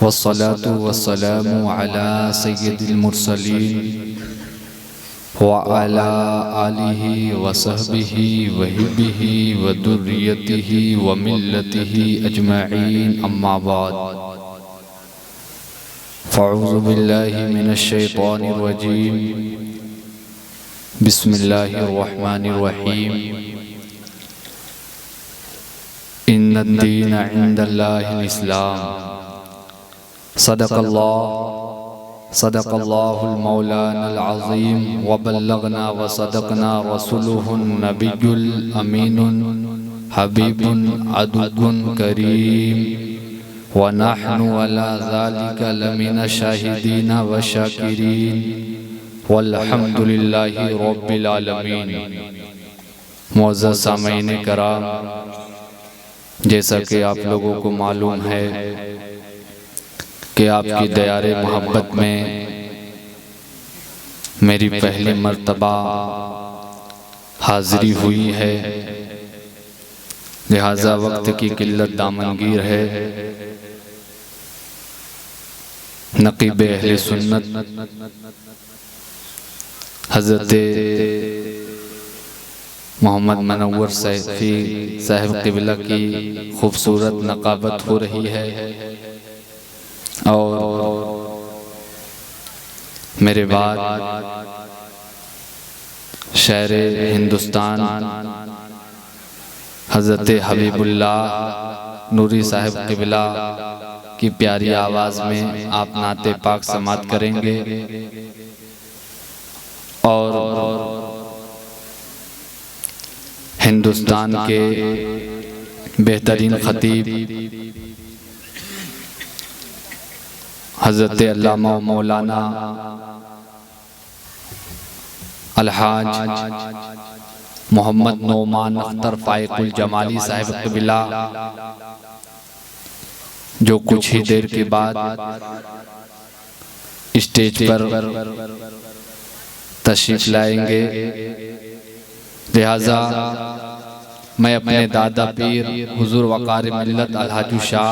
वस्सलातु वस्सलामु अला सय्यिदिल मुरसलीन व अला आलिहि व सहबिहि व हिब्बिहि व दुर्रियतिहि व मिल्लतिहि अजमईन अम्मा बाद। फ़अऊज़ु बिल्लाहि मिनश शैतानिर रजीम। बिस्मिल्लाहिर रहमानिर रहीम। इन्नद्दीन इंदल्लाहिल इस्लाम। सदक़ल्लाहुल मौलानाल अज़ीम व बल्लगना व सदक़ना रसूलुहुन नबियुल अमीनुन हबीबुन अदुव्वुन करीम व नहनु अला ज़ालिका लमिना शाहिदीन व शाकिरीन वल्हम्दुलिल्लाहि रब्बिल आलमीन। मुअज़्ज़ज़ सामईन कराम, जैसा कि आप लोगों को मालूम है कि आपकी दयारे मोहब्बत में मेरी पहली मर्तबा हाज़िरी हुई है, लिहाजा वक्त की किल्लत दामनगीर है। नक़ीब अहले सुन्नत हज़रत मोहम्मद मनव्वर सैफी साहिब क़िबला की खूबसूरत नक़ाबत हो रही है और मेरे बाद शायर हिंदुस्तान हज़रत हबीबुल्लाह नूरी साहिब क़िबला की प्यारी आवाज़ में आप नाते पाक समात करेंगे और हिंदुस्तान के बेहतरीन ख़तीब हज़रत अल्लामा मौलाना अलहाज मोहम्मद नोमान अख्तर फ़ाइकुल जमाली साहिब क़िबला जो कुछ ही देर के बाद स्टेज पर तशरीफ़ लाएंगे, लिहाजा मैं अपने दादा पीर हुजूर वक़ार मिल्लत अलहाज शाह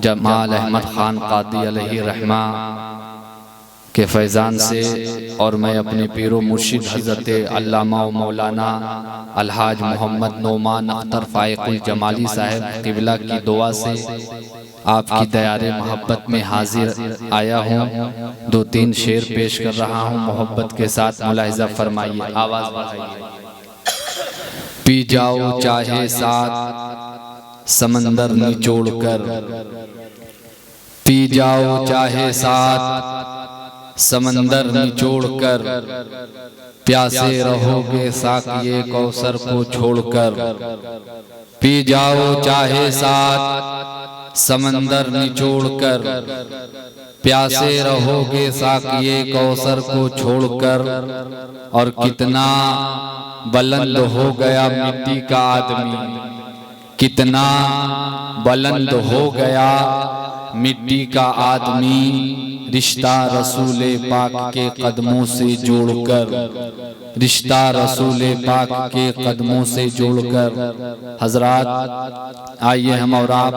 जमाल अहमद ख़ान क़ादी अलैहि रहमा के फैज़ान से और मैं अपने पीरो मुर्शिद हज़रत अल्लामा व मौलाना अलहाज मोहम्मद नोमान अख्तर फ़ाइकुल जमाली साहिब क़िबला की दुआ से आपकी दयारे मोहब्बत में हाजिर आया हूँ। दो तीन शेर पेश कर रहा हूँ, मोहब्बत के साथ मुलाहिज़ा फरमाइए, आवाज़ बढ़ाइए। पी जाओ चाहे साथ समंदर निचोड़ कर, पी जाओ चाहे साथ समंदर निचोड़ कर, प्यासे रहोगे साक़िए कौसर को छोड़कर। पी जाओ चाहे साथ समंदर निचोड़ कर, प्यासे रहोगे साक़िए कौसर को छोड़कर। और कितना बुलंद हो गया मिट्टी का आदमी, कितना बुलंद हो गया मिट्टी का आदमी, रिश्ता रसूले पाक के कदमों से जोड़कर, रिश्ता रसूले पाक के कदमों से जोड़कर। हजरात आइए हम और आप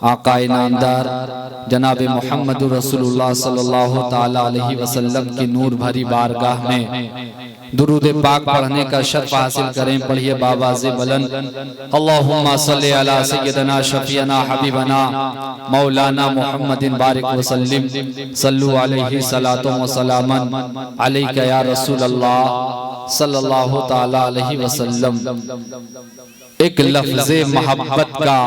आकाए नामदार जनाब मोहम्मद रसूलुल्लाह सल्लल्लाहु ताला अलैहि वसल्लम की नूर भरी बारगाह में दुरूद पाक पढ़ने का शर्फ हासिल करें। पढ़िए बाबाज़े बुलंद, अल्लाहुम्मा सल्ली अला सय्यदना शफीना हबीबना मौलाना मुहम्मदिन बारिक वसल्लिम सल्लु अलैहि सलातो व सलामन अलैका या रसूल अल्लाह सल्लल्लाहु ताला अलैहि वसल्लम। एक लफ्ज़े मोहब्बत का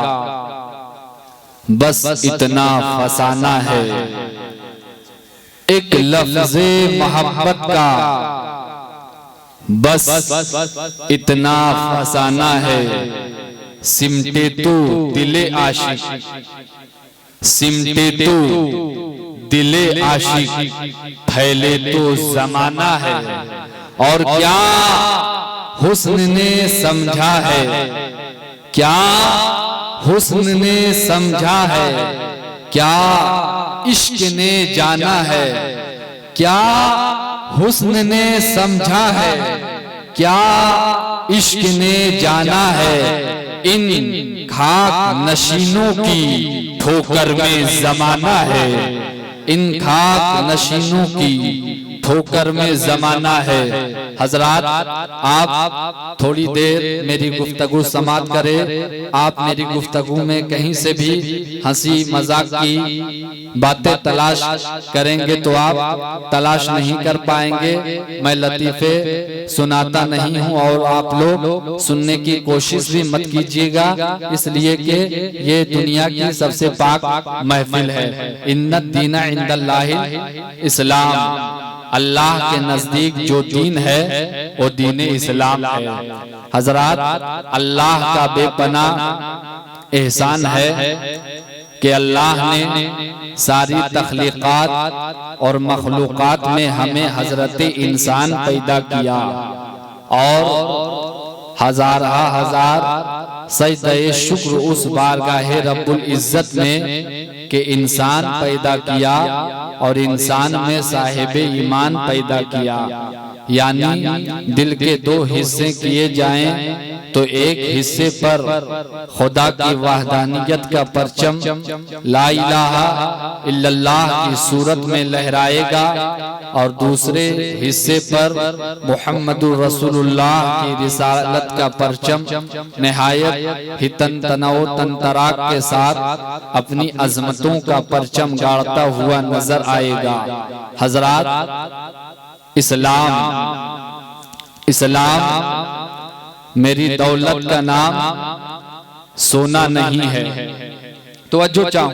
बस इतना फसाना है, एक लफ्ज़े मोहब्बत का बस इतना फसाना है। सिमटे तो दिले आशिक, सिमटे तो दिले आशिक, फैले तो ज़माना है। और क्या हुस्न ने समझा है, क्या हुस्न ने समझा है, क्या इश्क ने जाना है, क्या हुस्न ने समझा है, क्या इश्क ने जाना है। इन खाक नशीनों की ठोकर में जमाना है, इन खाक नशीनों की ठोकर में जमाना है। हजरात, आप थोड़ी देर मेरी गुफ्तगू समाप्त करें। आप मेरी गुफ्तगू में कहीं से भी हंसी मजाक की बातें तलाश करेंगे तो आप तलाश नहीं कर पाएंगे। मैं लतीफे सुनाता नहीं हूं और आप लोग सुनने की कोशिश भी मत कीजिएगा, इसलिए कि ये दुनिया की सबसे पाक महफिल है। इन्नद दीना इंदल्लाहिल इस्लाम, अल्लाह के नजदीक जो दीन है वो दीन इस्लाम है। हजरात, अल्लाह का बेपनाह एहसान है कि अल्लाह ने सारी तख्लीकात और मखलूकात में हमें हजरत इंसान पैदा किया और हजार सजदे शुक्र उस बारगाहे रब्बुल इज्जत में कि इंसान पैदा किया और इंसान में साहिब ईमान पैदा किया। यानी दिल के दो हिस्से किए जाएं तो एक हिस्से पर खुदा की वहदानियत का परचम ला इलाहा इल्लल्लाह की सूरत में लहराएगा और दूसरे हिस्से पर मुहम्मदुर रसूलुल्लाह की रिसालत का परचम निहायत हितन तनओ तंतराक के साथ अपनी अजमतों का परचम गाड़ता हुआ नजर आएगा। हजरात, इस्लाम मेरी दौलत का नाम सोना नहीं है। तो अज्जो चाहूं,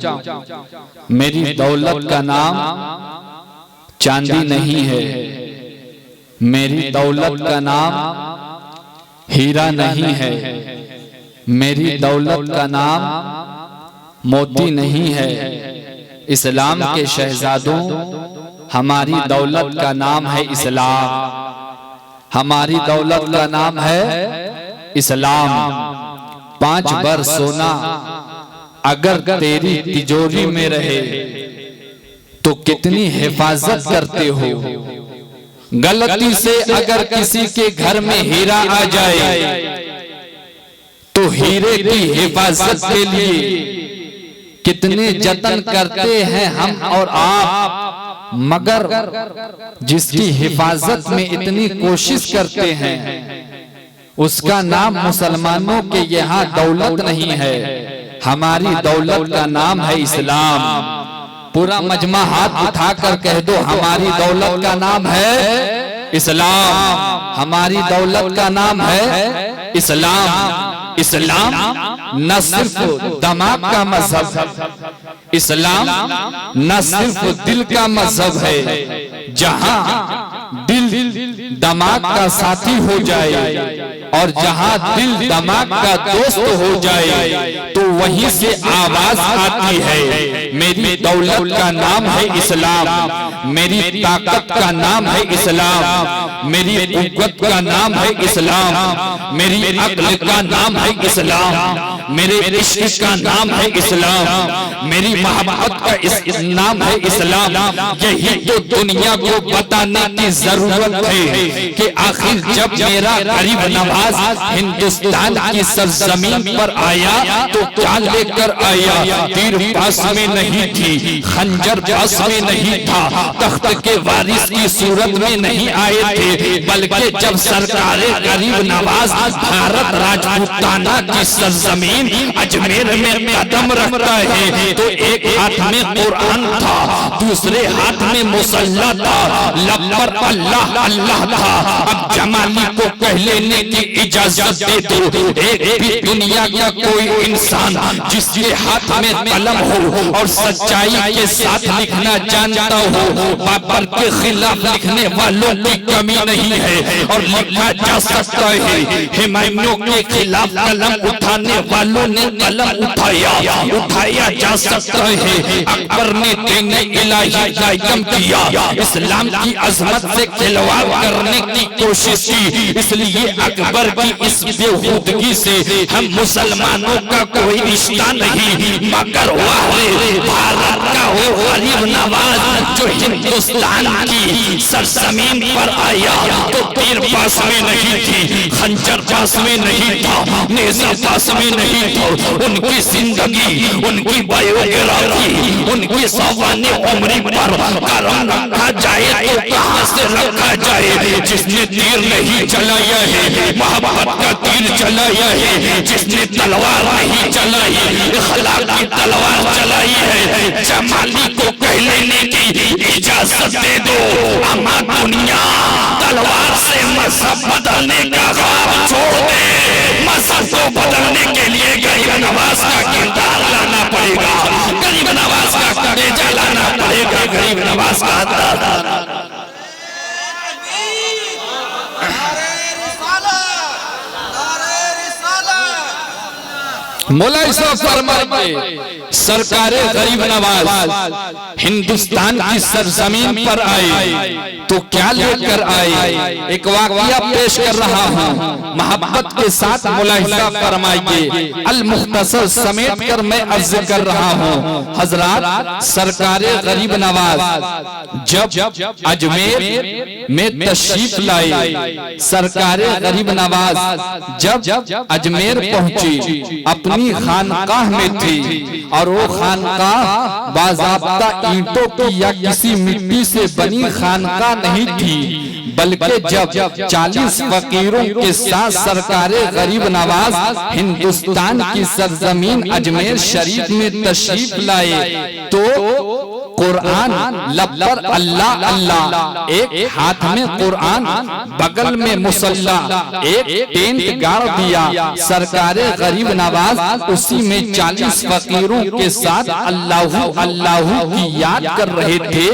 मेरी दौलत का नाम चांदी नहीं है, मेरी दौलत का नाम हीरा नहीं है, मेरी दौलत का नाम मोती नहीं है। इस्लाम के शहजादों, हमारी दौलत का नाम है इस्लाम, हमारी दौलत का नाम है इस्लाम। 5 बर सोना अगर तेरी तिजोरी में रहे तो कितनी हिफाजत करते हो। गलती से अगर किसी के घर में हीरा आ जाए तो हीरे की हिफाजत के लिए कितने जतन करते हैं हम और आप, मगर जिसकी हिफाजत में इतनी कोशिश करते हैं उसका नाम मुसलमानों के यहाँ दौलत नहीं है। हमारी दौलत का नाम है इस्लाम। पूरा मजमा हाथ उठाकर कह दो, हमारी दौलत का नाम है इस्लाम, हमारी दौलत का नाम है इस्लाम। इस्लाम न सिर्फ दिमाग का मजहब, इस्लाम न सिर्फ दिल का मजहब है। जहां दिल दिमाग का साथी हो जाए और जहां दिल दिमाग का दोस्त हो जाए तो वहीं से आवाज आती है, मेरी दौलत का नाम है इस्लाम, मेरी ताकत का नाम है इस्लाम, मेरी कुव्वत का नाम है इस्लाम, मेरी अक्ल का नाम है इस्लाम, मेरे इश्क का नाम है इस्लाम, मेरी मोहब्बत का नाम है इस्लाम। यही तो दुनिया को बताने की जरूरत है कि आखिर जब मेरा गरीब नवाज हिंदुस्तान की सरजमीन पर आया तो क्या लेकर आया। तीर पास में नहीं थी, खंजर पास में नहीं था, तख्त के वारिस की सूरत में नहीं आए थे, बल्कि जब सरकारे गरीब नवाज भारत राजपूताना की सरजमीन अजमेर में कदम रखता है तो एक हाथ में कुरान था, दूसरे हाथ में मुसल्ला था, लब पर अल्लाह अल्लाह था। अब जमाली को कह लेने की इजाजत दे दो, एक भी दुनिया का कोई इंसान जिसके हाथ में कलम हो और सच्चाई के साथ लिखना जानता हो, बाबर के खिलाफ लिखने वालों की कमी नहीं है और लिखा जा सकता है। हुमायूं के खिलाफ कलम उठाने वालों ने कलम उठाया जा सकता है। अकबर ने दीन इलाही कायम किया, इस्लाम की अजमत से खिलवाड़ करने की कोशिश की, इसलिए अकबर की इस बेहूदगी से हम मुसलमानों का कोई रिश्ता नहीं, मगर वाह भारत का वो गरीब नवाज जो हिंदुस्तान की सरजमीन पर आया तो तीर पास में नहीं थी, खंजर पास में नहीं था, नेज़ा पास में नहीं था। उनकी जिंदगी, उनकी बायोग्राफी, उनकी सवाने उम्री पर कलम रखा जाए तो कहां से रखा जाए? जिसने तीर नहीं चलाया है, मोहब्बत का तीर चलाया है, जिसने तलवार नहीं चलाई, अखलाक की तलवार चलाई है, जमाली को कह लेने की इजाजत दे दो। अमा दुनिया तलवार से मजहब बदलने का ख्वाब छोड़ दे। मजहब को बदलने के लिए गरीब नवाज का किरदार लाना पड़ेगा, गरीब नवाज का कलेजा लाना पड़ेगा, गरीब नवाज का मौलाई साहब फरमाएंगे सरकारे गरीब नवाज हिंदुस्तान की सरजमीन पर आए तो क्या लेकर आए? एक वाकया पेश कर रहा हूँ, मोहब्बत के साथ मौलाई साहब फरमाइए। अल मुख्तसर समेट कर मैं अर्ज कर रहा हूँ। हजरात, सरकारे गरीब नवाज जब अजमेर में तशरीफ लाए, सरकारे गरीब नवाज जब अजमेर पहुंची, अपनी खानकाह में थी और वो खानकाह बाज़ाब्ता ईंटों की या किसी मिट्टी से बनी खानकाह नहीं थी, बल्कि जब 40 फकीरों के साथ सरकारे गरीब नवाज हिंदुस्तान की सरजमीन अजमेर शरीफ में तशरीफ लाए तो कुरान लब पर अल्लाह अल्लाह, एक हाथ में कुरान, बगल में मुसल्ला, एक टेंट गाड़ दिया। सरकारे गरीब नवाज उसी में 40 फकीरों के साथ अल्लाहू अल्लाहू की याद कर रहे थे।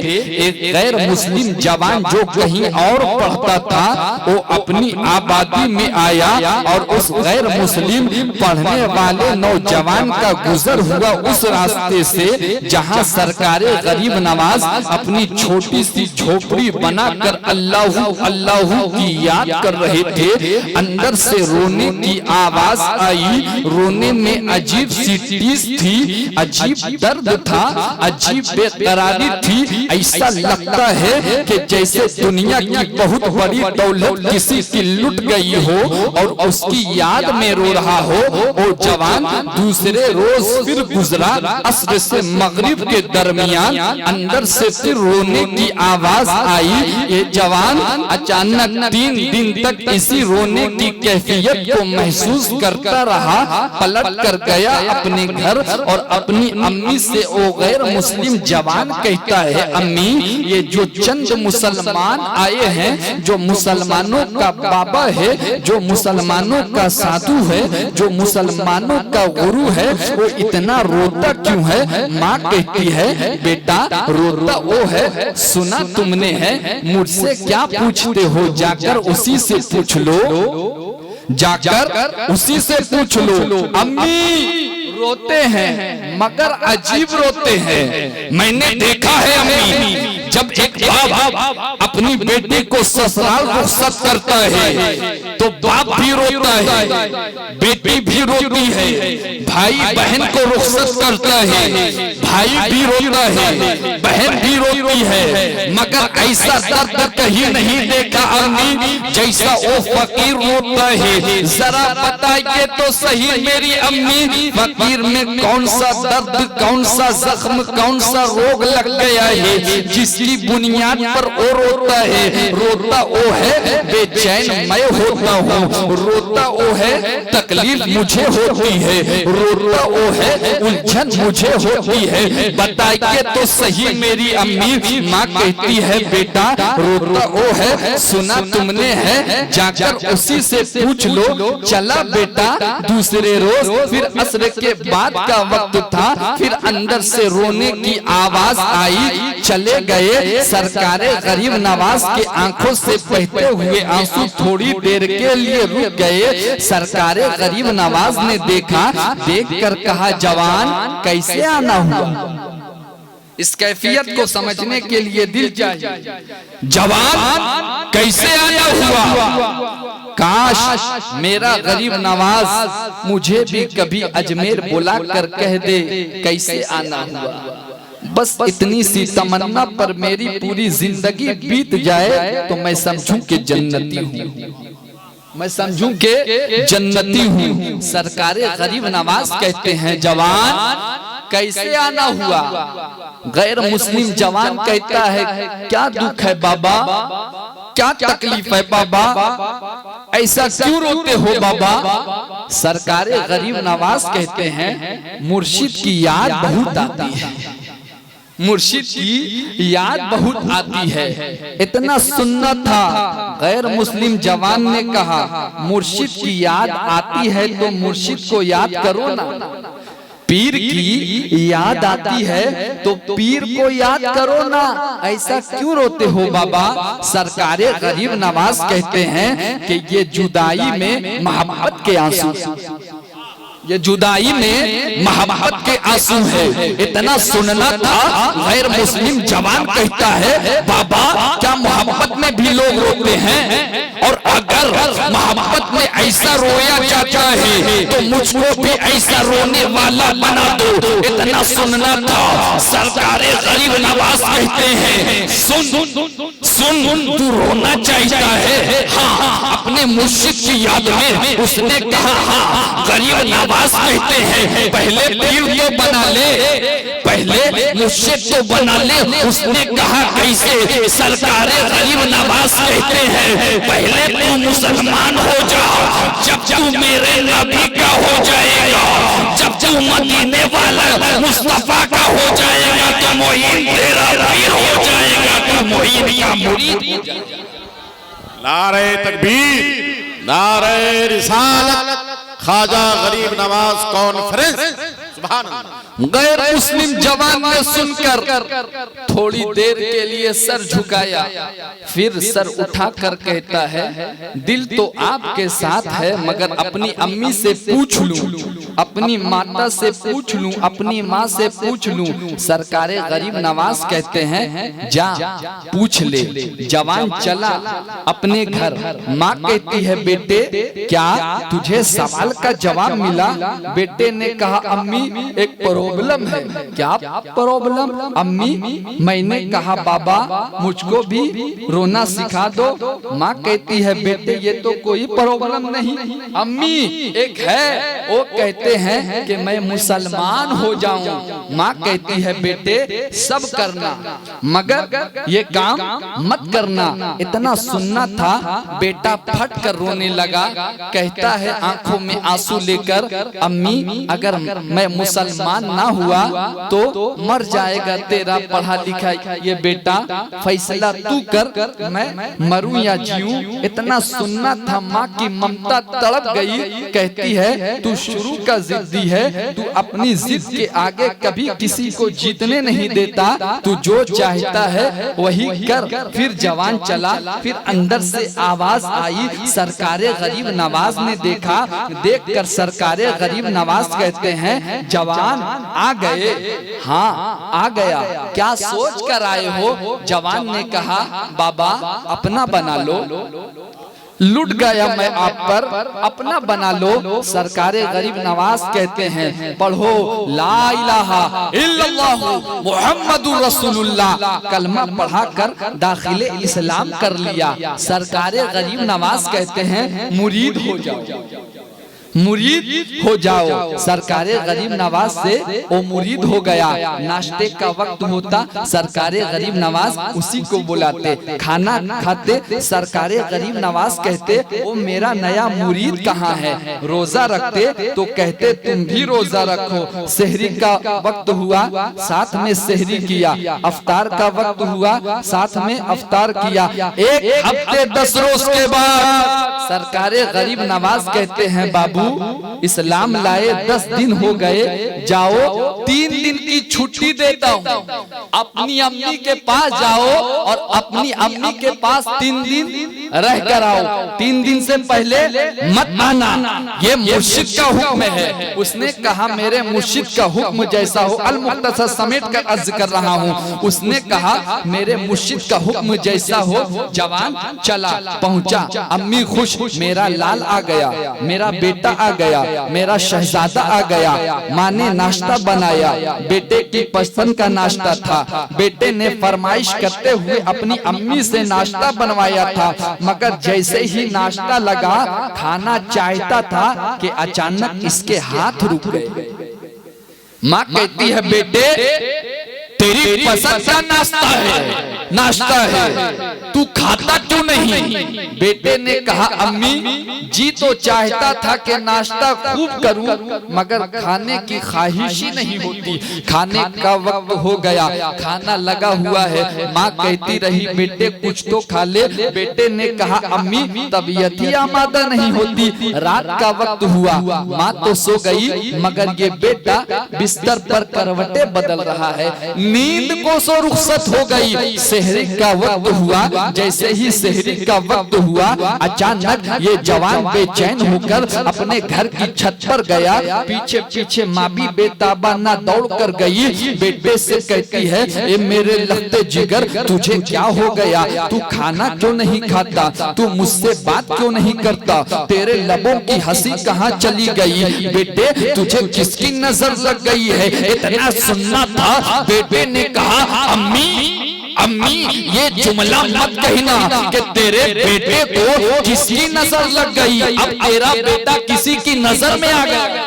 एक गैर मुस्लिम जवान जो कहीं और पढ़ता था वो अपनी आबादी में आया और उस गैर मुस्लिम पढ़ने वाले नौजवान का गुजर हुआ उस रास्ते से जहां सरकारे गरीब नवाज अपनी छोटी सी झोपड़ी बनाकर अल्लाहू अल्लाहू की याद कर रहे थे। अंदर से रोने की आवाज आई। रोने में अजीब सी टीस थी, अजीब दर्द था, अजीब बेकरारी थी। ऐसा लगता है कि जैसे दुनिया की बहुत बड़ी दौलत किसी की लुट गई हो और उसकी याद में रो रहा हो। वो जवान दूसरे रोज फिर गुजरा। अस्र से मगरिब के दरमियान अंदर से फिर रोने की आवाज आई। ये जवान अचानक 3 दिन तक इसी रोने की कैफियत को महसूस करता रहा। पलट कर गया अपने घर और अपनी अम्मी से वो गैर मुस्लिम जवान कहता है, अम्मी ये जो चंद मुसलमान आए हैं, जो मुसलमानों का बाबा है, जो मुसलमानों का साधु है, जो मुसलमानों का गुरु है, वो इतना रोता क्यों है? माँ कहती है, बेटा रोता वो है, सुना तुमने है, मुझसे क्या पूछते हो? जाकर उसी से पूछ लो, जाकर उसी से पूछ लो। अम्मी रोते हैं मगर अजीब रोते हैं। मैंने देखा है अम्मी, जब एक बाप अपनी बेटी को ससुराल रुखसत करता है तो बाप भी रोता है, बेटी भी रोती है, भाई बहन को रुखसत करता है, भाई भी रोता है, बहन भी रोती है, मगर ऐसा दर्द कहीं नहीं देखा अम्मी जैसा वो फकीर रोता है। जरा बताइए तो सही मेरी अम्मी, फकीर में कौन सा दर्द, कौन सा जख्म, कौन सा रोग लग गया है जिसकी बुनियाद पर वो रोता है? रोता वो है बेचैन मैं होता हूँ, रोता वो है तकलीफ मुझे होती है, रोता वो है उलझन मुझे होती है। बताइए तो सही मेरी अम्मी। माँ कहती है, बेटा रोता वो है, सुना तुमने है, जाकर उसी से पूछ लो। चला बेटा दूसरे रोज, फिर असर के बाद का वक्त था, फिर अंदर से रोने की आवाज आई। चले गए। सरकारे गरीब नवाज के आंखों से बहते हुए आंसू थोड़ी देर के लिए रुक गए। सरकारे गरीब नवाज ने देखा, देखकर कहा, जवान कैसे आना हुआ? इस कैफियत को समझने के लिए दिल चाहिए। जवान कैसे आना हुआ? काश मेरा गरीब नवाज मुझे भी कभी अजमेर बुला कर कह दे कैसे आना हुआ। बस इतनी सी तमन्ना पर मेरी पूरी जिंदगी बीत जाए तो मैं समझूं कि जन्नती हूँ, मैं समझूं कि जन्नती हूँ। सरकारे गरीब नवाज कहते हैं जवान कैसे आना हुआ। गैर मुस्लिम जवान कहता है क्या दुख है बाबा, क्या तकलीफ है बाबा, ऐसा क्यों रोते हो बाबा। सरकारे गरीब नवाज कहते हैं मुर्शिद की याद बहुत आती है, मुर्शिद की याद बहुत आती है। इतना सुनना था। गैर मुस्लिम जवान ने कहा मुर्शिद की याद आती है तो मुर्शिद को याद करो ना। पीर की याद आती है तो पीर को याद करो ना, ऐसा क्यों रोते हो बाबा। सरकारे गरीब नवाज कहते हैं कि ये जुदाई में मोहब्बत के आंसू, ये जुदाई में मोहब्बत के आंसू है। इतना सुनना था। गैर मुस्लिम जवान कहता है बाबा क्या मोहब्बत में भी लोग रोते हैं, और अगर मोहब्बत में ऐसा रोया जाता है तो मुझको भी ऐसा रोने वाला बना दो। इतना सुनना था। सरकारे गरीब नवाज कहते हैं सुन सुन तू रोना चाहता है, हाँ अपने मुर्शिद की याद में। उसने कहा हाँ। गरीब नवाज कहते हैं पहले पीर तो बना ले, पहले मुर्शिद तो बना ले। उसने कहा कैसे। सरकारे गरीब नवाज कहते हैं पहले तू मुसलमान हो जा, जब तू मेरे नबी का हो जाएगा, जब तू मदीने वाला मुस्तफा का हो जाएगा तो मोइन तेरा पीर हो जाएगा, तो मोइन का मुरीद हो जाएगा। नारे तकबीर, नारे रिसालत, ख्वाजा गरीब नवाज कॉन्फ्रेंस। सुभान अल्लाह। गैर मुस्लिम जवान ने सुनकर थोड़ी देर के लिए सर झुकाया, फिर सर उठाकर कहता है दिल तो आपके साथ है मगर अपनी अम्मी से पूछ लूं, अपनी माता से पूछ लूं, अपनी माँ से पूछ लूं। सरकारे गरीब नवाज कहते हैं जा पूछ ले। जवान चला अपने घर। माँ कहती है बेटे क्या तुझे सवाल का जवाब मिला। बेटे ने कहा अम्मी एक प्रॉब्लम है। क्या प्रॉब्लम अम्मी। मैंने कहा बाबा मुझको भी रोना सिखा दो। माँ कहती है बेटे ये तो कोई प्रॉब्लम नहीं अम्मी, एक है वो कहते हैं कि मैं मुसलमान हो जाऊं। माँ कहती है बेटे सब करना मगर ये काम मत करना। इतना सुनना था। बेटा फट कर रोने लगा। कहता है आंखों में आंसू लेकर अम्मी अगर मैं मुसलमान ना हुआ तो मर जाएगा तेरा पढ़ा लिखा ये बेटा, फैसला तू कर मैं मरूं या जीऊं। इतना सुनना था। माँ की ममता तड़प गई। कहती है तू शुरू का जिद्दी है, तू अपनी जिद के आगे कभी किसी को जीतने नहीं देता, तू जो चाहता है वही कर। फिर जवान चला। फिर अंदर से आवाज आई। सरकारे गरीब नवाज ने देखा। देखकर सरकारे गरीब नवाज कहते हैं जवान आ गए। हाँ आ गया। क्या सोच कर आए हो। जवान ने कहा बाबा अपना बना लो, लुट गया मैं आप पर, अपना बना लो। सरकारे गरीब नवाज कहते हैं पढ़ो ला इलाहा इल्लल्लाहु मुहम्मदुर रसूलुल्लाह। कलमा पढ़ाकर दाखिले इस्लाम कर लिया। सरकारे गरीब नवाज कहते हैं मुरीद हो जाओ, मुरीद हो जाओ। सरकारे गरीब नवाज से वो मुरीद हो गया। नाश्ते का वक्त होता, सरकारे गरीब नवाज उसी को बुलाते, खाना खाते। सरकारे गरीब नवाज कहते वो मेरा नया मुरीद कहाँ है। रोजा रखते तो कहते तुम भी रोजा रखो। सहरी का वक्त हुआ साथ में सहरी किया, अफ्तार का वक्त हुआ साथ में अफ्तार किया। एक हफ्ते 10 रोज के बाद सरकारे गरीब नवाज कहते हैं बाबू इस्लाम लाए 10 दिन हो गए, जाओ 3 दिन की छुट्टी देता हूँ, अपनी अम्मी के पास जाओ और अपनी अम्मी के पास 3 दिन रह कर आओ। 3 दिन से पहले मत आना, ये मुर्शिद का हुक्म है। उसने कहा मेरे मुर्शिद का हुक्म जैसा हो। अल मुख्तसर समेट कर अर्ज कर रहा हूँ। उसने कहा मेरे मुर्शिद का हुक्म जैसा हो। जवान चला पहुँचा। अम्मी खुश, मेरा लाल आ गया, मेरा बेटा आ गया, मेरा शहजादा आ गया। माँ ने नाश्ता बनाया, बेटे की पसंद का नाश्ता था। बेटे ने फरमाइश करते हुए अपनी अम्मी से नाश्ता बनवाया था, मगर जैसे ही नाश्ता लगा खाना चाहता था कि अचानक इसके हाथ रुक गए। माँ कहती है, बेटे तेरी पसंद का नाश्ता है, तू खाता क्यों नहीं? बेटे ने कहा, अम्मी जी तो चाहता था कि नाश्ता खूब करूं, मगर खाने की ख्वाहिश ही नहीं होती। खाने का वक्त हो गया, खाना लगा हुआ है। माँ कहती रही, बेटे कुछ तो खा ले। बेटे ने कहा, अम्मी तबीयत ही आमादा नहीं होती, रात का वक्त हुआ, माँ तो सो गई, मगर ये बेटा बिस्तर पर करवटे बदल रहा है। नींद को सो रुखसत हो गई, सहरी का वक्त हुआ। जैसे ही सहरी का वक्त हुआ, अचानक ये जवान बेचैन होकर अपने घर की छत पर गया। पीछे पीछे माँ भी बेताबाना दौड़ कर गई। बेटे से कहती है, ए मेरे लखते जिगर, तुझे क्या हो गया? तू खाना क्यों नहीं खाता? तू मुझसे बात क्यों नहीं करता? तेरे लबों की हंसी कहाँ चली गई? बेटे तुझे किसकी नजर लग गई है? इतना सुनना था। बेटे ने कहा, अम्मी ये जुमला मत कहना कि तेरे बेटे को किसकी नजर लग गई। अब तेरा बेटा किसी की नजर में आ गया,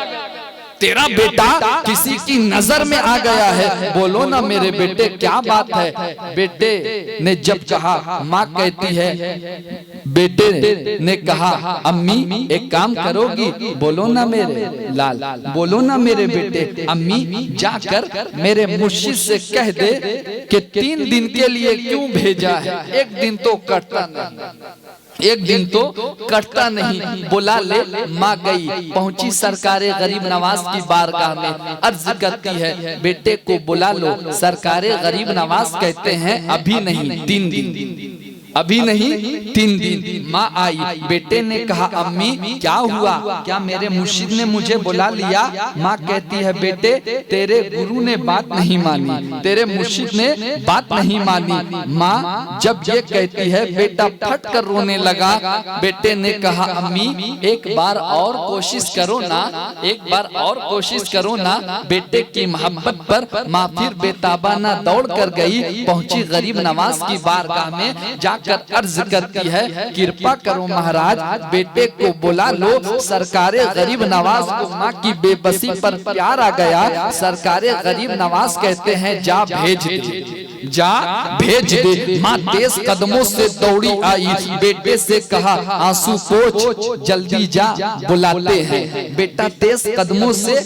तेरा बेटा किसी की नजर में आ गया है। बोलो ना मेरे बेटे क्या बात है? बेटे ने जब कहा, माँ कहती है, बेटे ने कहा, अम्मी एक काम करोगी? बोलो ना मेरे लाल, बोलो ना मेरे बेटे। अम्मी जाकर मेरे मुर्शिद से कह दे कि 3 दिन के लिए क्यों भेजा है, एक दिन तो कटता नहीं, एक दिन तो कटता नहीं, बुला ले। माँ गई, पहुंची सरकारे गरीब नवाज की बारगाह में, अर्ज करती है, बेटे को बुला लो। सरकारे गरीब नवाज कहते हैं, अभी नहीं 3 दिन, अभी नहीं 3 दिन। माँ आई, बेटे ने कहा, अम्मी क्या हुआ? क्या मेरे मुर्शिद ने मुझे बुला लिया? माँ कहती है, बेटे तेरे गुरु ने बात नहीं मानी, तेरे मुर्शिद ने बात नहीं मानी। माँ जब ये कहती है, बेटा फट कर रोने लगा। बेटे ने कहा, अम्मी एक बार और कोशिश करो ना, एक बार और कोशिश करो ना। बेटे की मोहब्बत पर माँ फिर बेताबाना दौड़ कर गई, पहुंची गरीब नवाज की बारगाह में। जाकर अर्ज करती है, कृपा करो महाराज, बेटे को बुला लो। सरकारे गरीब नवाज को माँ की बेबसी पर प्यार आ गया। सरकारे गरीब नवाज कहते हैं, जा भेज दे, जा भेज दे। माँ तेज कदमों से दौड़ी आई, बेटे से कहा, आंसू पोंछ, जल्दी जा, बुलाते हैं। बेटा तेज कदमों से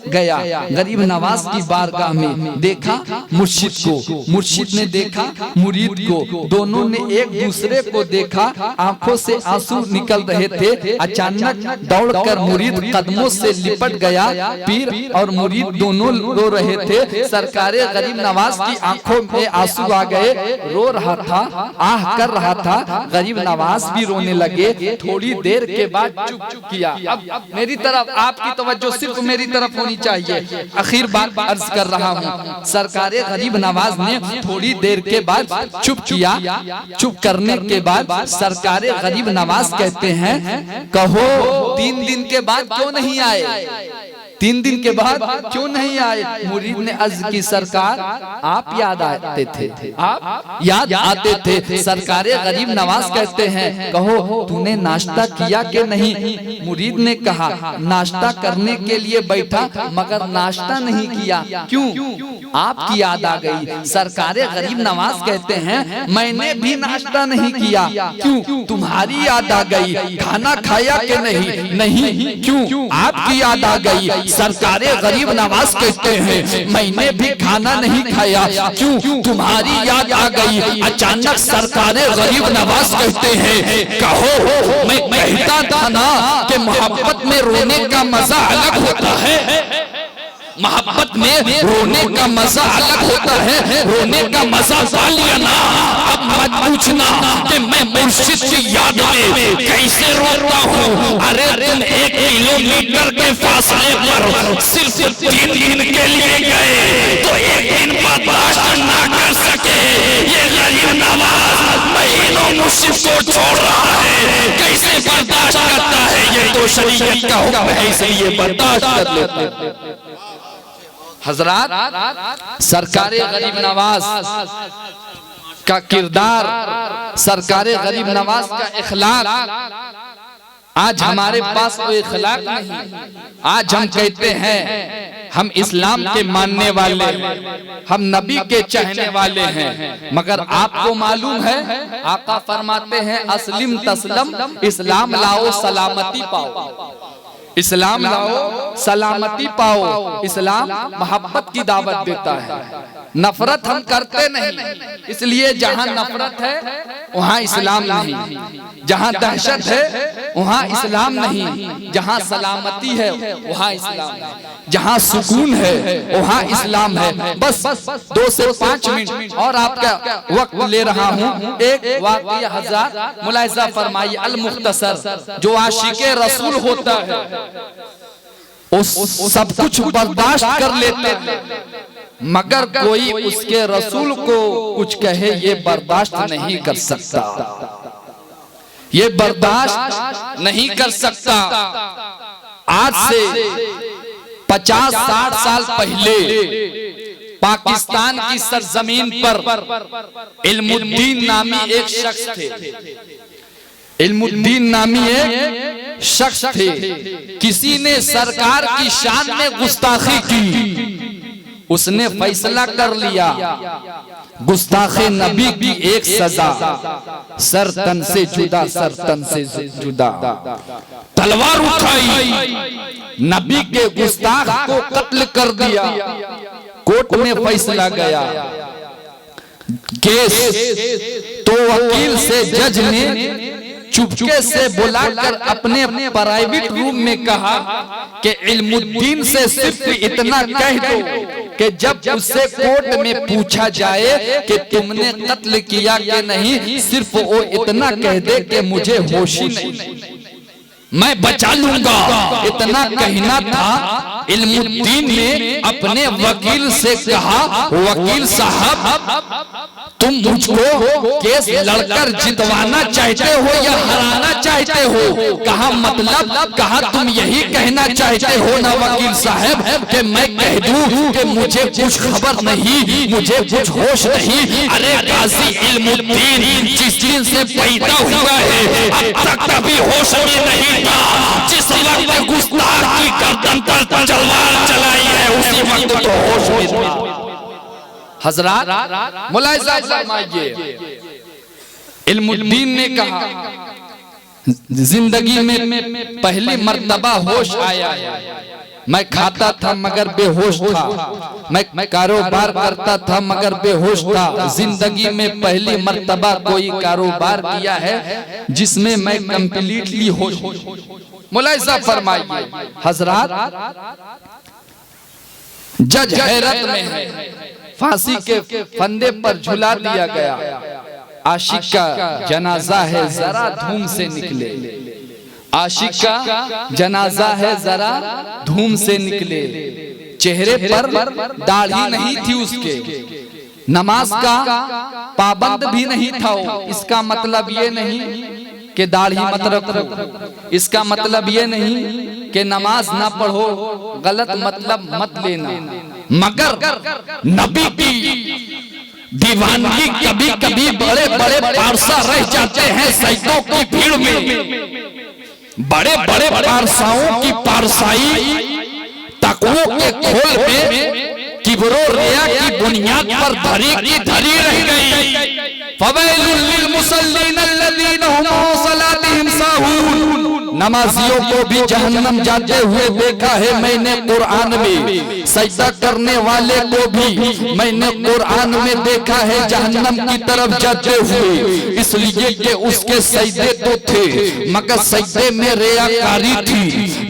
गया गरीब नवाज की बारगाह में। देखा मुर्शिद को, मुर्शिद ने देखा मुरीद को, दोनों ने एक दूसरे को देखा, आंखों से आंसू निकल रहे थे। अचानक दौड़कर मुरीद कदमों से लिपट गया। पीर और मुरीद दोनों रो रहे थे। सरकारे गरीब नवाज की आंखों में आंसू आ गए, रो रहा था, आह कर रहा था। गरीब नवाज भी रोने लगे। थोड़ी देर के बाद चुप किया। अब मेरी तरफ आपकी तवज्जो सिर्फ मेरी तरफ होनी चाहिए। आखिर बात अर्ज कर रहा हूँ। सरकारे गरीब नवाज ने थोड़ी देर के बाद चुप किया। चुप करने के बाद सरकारे गरीब नवाज कहते हैं, कहो 3 दिन के बाद क्यों नहीं आए? 3 दिन के बाद क्यों नहीं आए? मुरीद ने अर्ज की, सरकार आप याद आते थे, आप याद आते थे। सरकारे गरीब नवाज कहते हैं, कहो तूने नाश्ता किया कि नहीं? मुरीद ने कहा, नाश्ता करने के लिए बैठा, मगर नाश्ता नहीं किया। क्यों? आपकी याद आ गई। सरकारे गरीब नवाज कहते हैं, मैंने भी नाश्ता नहीं किया। क्यों? तुम्हारी याद आ गई। खाना खाया कि नहीं? नहीं। क्यों? आपकी याद आ गई। सरकारे गरीब नवाज कहते हैं, मैंने भी खाना नहीं खाया। क्यों? तुम्हारी याद आ गई। अचानक सरकारे गरीब नवाज कहते हैं, कहो मैं कहता था ना कि मोहब्बत में रोने का मजा अलग होता है, मोहब्बत में रोने का मजा अलग होता है, रोने का मजा लिया ना। अब मत पूछना कि मैं मुर्शिद की याद में कैसे रोता हूँ। अरे तुम 1 किलोमीटर के फासले पर सिर्फ 3 दिन के लिए गए, तो 1 दिन बर्दाश्त ना कर सके ये गरीब नवाज महीनों मुर्शिद को छोड़ रहा है, कैसे बर्दाश्त करता है? ये तो शरीयत का हुक्म है, इसलिए बर्दाश्त कर लेता है। हजरात, सरकारे गरीब नवाज का किरदार, सरकारे गरीब नवाज का इखलाक, आज हमारे पास कोई इखलाक नहीं। आज हम कहते हैं हम इस्लाम के मानने वाले हैं, हम नबी के चाहने वाले हैं, मगर आपको मालूम है आका फरमाते हैं अस्लिम तस्लम, इस्लाम लाओ सलामती पाओ। इस्लाम लाओ सलामती पाओ। इस्लाम मोहब्बत की दावत देता है, नफरत हम करते नहीं। इसलिए जहां नफरत है वहां इस्लाम नहीं, जहां दहशत है वहां इस्लाम नहीं, जहां सलामती है वहां इस्लाम है, जहां सुकून है वहां इस्लाम है। बस 2 से 5 मिनट और आपका वक्त ले रहा हूं। एक वाक़या हज़रत मुलाहिज़ा फरमाइए, अल मुख्तसर, जो आशिक़े रसूल होता है उस सब कुछ बर्दाश्त कर लेते हैं, मगर कोई उसके रसूल को कुछ कहे ये बर्दाश्त नहीं कर सकता, ये बर्दाश्त नहीं कर सकता। आज से 50-60 साल पहले पाकिस्तान की सरजमीन पर इल्मुद्दीन नामी एक शख्स थे। इल्मुद्दीन नामी एक शख्स थे। किसी ने सरकार की शान में गुस्ताखी की, उसने फैसला कर लिया गुस्ताखे नबी की एक सजा, सर तन से जुदा, सर तन से जुदा। तलवार उठाई, नबी के गुस्ताख को कत्ल कर दिया। कोर्ट में फैसला गया, केस तो वकील से जज ने चुपके से बुलाकर अपने प्राइवेट रूम में कहा कि इल्मुद्दीन से सिर्फ इतना कह दो कि जब उससे कोर्ट में पूछा जाए कि तुमने कत्ल किया कि नहीं, सिर्फ वो इतना कह दे कि मुझे होश ही नहीं, मैं बचा लूंगा। इतना कहना था। इल्मुद्दीन ने अपने वकील से कहा, वकील साहब तुम मुझको केस लड़कर जितवाना चाहते हो या हराना चाहते हो? कहा मतलब? कहा तुम यही कहना चाहते हो ना वकील साहब कि मैं कह दूं कि मुझे कुछ खबर नहीं, मुझे कुछ होश नहीं? अरे गाजी इल्मुद्दीन जिस दिन से पैदा हुआ है अब तक कभी होश में नहीं था। जिस वक्त गुस्ताख की गर्दन पर तलवार चलाई है उसी वक्त तो होश में था। हजरात मुलाहिज़ा फरमाइए, इल्मुद्दीन ने कहा जिंदगी में पहली मर्तबा होश आया है। मैं खाता था मगर बेहोश था, मैं कारोबार करता था मगर बेहोश था। जिंदगी में पहली मर्तबा कोई कारोबार किया है जिसमें मैं कंप्लीटली होश। मुलाहिज़ा फरमाइए हजरात, जज हैरत में है, फांसी के फंदे पर झुला दिया गया। आशिक का जनाजा है जरा धूम से निकले, आशिक का जनाजा है जरा धूम से निकले। चेहरे पर दाढ़ी नहीं थी उसके, नमाज का पाबंद भी नहीं था। इसका मतलब ये नहीं कि दाढ़ी मत रखो, इसका मतलब ये नहीं कि नमाज ना पढ़ो, गलत मतलब मत लेना। मगर नबी की दीवानगी कभी कभी बड़े बड़े पारसा रह जाते हैं सैयदों की भीड़ में। बड़े बड़े पारसाओं की पारसाई तकवों के खोल में किब्रो रिया की बुनियाद पर धरी की धरी रह गई। फवैलुल लिल मुसल्लीन अल्लज़ीना हुम अन सलातिहिम साहून। नमाजियों को भी जहन्नम जाते हुए देखा है मैंने कुरान में, सजदा करने वाले को भी मैंने कुरान में देखा है जहन्नम की तरफ जाते हुए। इसलिए कि उसके सजदे तो थे मगर सजदे में रियाकारी थी,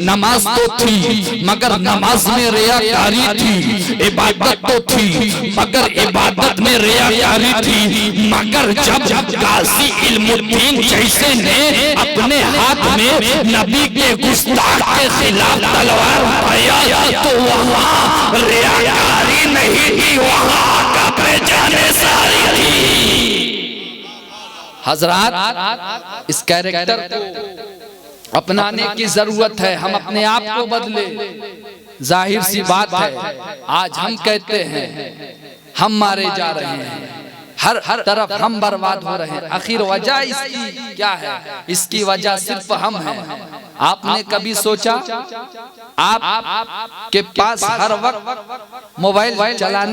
नमाज तो थी मगर नमाज में रियाकारी थी, इबादत तो थी मगर इबादत में रियाकारी थी। मगर जब गाजी इल्मुद्दीन जैसे ने अपने हाथ में नबी के गुस्ताख के खिलाफ तलवार उठाया तो वहां रियाकारी नहीं थी, वहां कब्र जाने सारी थी। हजरात, इस कैरेक्टर को अपनाने की जरूरत है। हम अपने आप को बदले। जाहिर सी बात है, आज हम कहते हैं हम मारे जा रहे हैं, हर तरफ हम बर्बाद हो रहे हैं। आखिर वजह इसकी क्या है? इसकी वजह सिर्फ हम हैं। आपने कभी सोचा आप के पास हर वक्त मोबाइल चलाने